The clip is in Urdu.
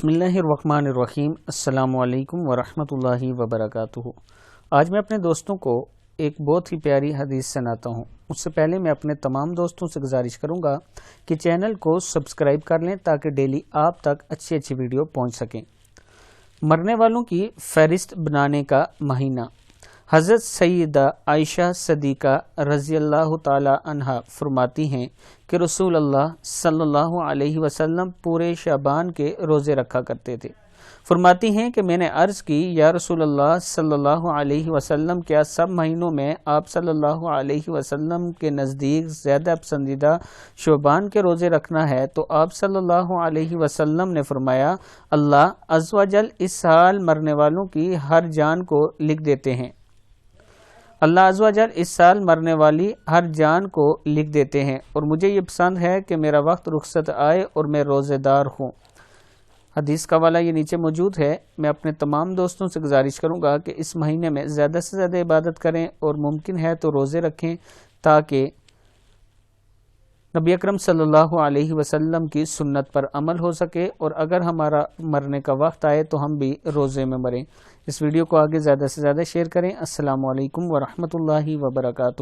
بسم اللہ الرحمن الرحیم۔ السلام علیکم ورحمۃ اللہ وبرکاتہ۔ آج میں اپنے دوستوں کو ایک بہت ہی پیاری حدیث سناتا ہوں۔ اس سے پہلے میں اپنے تمام دوستوں سے گزارش کروں گا کہ چینل کو سبسکرائب کر لیں تاکہ ڈیلی آپ تک اچھی ویڈیو پہنچ سکیں۔ مرنے والوں کی فہرست بنانے کا مہینہ۔ حضرت سیدہ عائشہ صدیقہ رضی اللہ تعالی عنہا فرماتی ہیں کہ رسول اللہ صلی اللہ علیہ وسلم پورے شعبان کے روزے رکھا کرتے تھے۔ فرماتی ہیں کہ میں نے عرض کی، یا رسول اللہ صلی اللہ علیہ وسلم، کیا سب مہینوں میں آپ صلی اللہ علیہ وسلم کے نزدیک زیادہ پسندیدہ شعبان کے روزے رکھنا ہے؟ تو آپ صلی اللہ علیہ وسلم نے فرمایا، اللہ عز و جل اس سال مرنے والوں کی ہر جان کو لکھ دیتے ہیں۔ اللہ عز و جل اس سال مرنے والی ہر جان کو لکھ دیتے ہیں، اور مجھے یہ پسند ہے کہ میرا وقت رخصت آئے اور میں روزے دار ہوں۔ حدیث کا حوالہ یہ نیچے موجود ہے۔ میں اپنے تمام دوستوں سے گزارش کروں گا کہ اس مہینے میں زیادہ سے زیادہ عبادت کریں اور ممکن ہے تو روزے رکھیں تاکہ نبی اکرم صلی اللہ علیہ وسلم کی سنت پر عمل ہو سکے، اور اگر ہمارا مرنے کا وقت آئے تو ہم بھی روزے میں مریں۔ اس ویڈیو کو آگے زیادہ سے زیادہ شیئر کریں۔ السلام علیکم ورحمۃ اللہ وبرکاتہ۔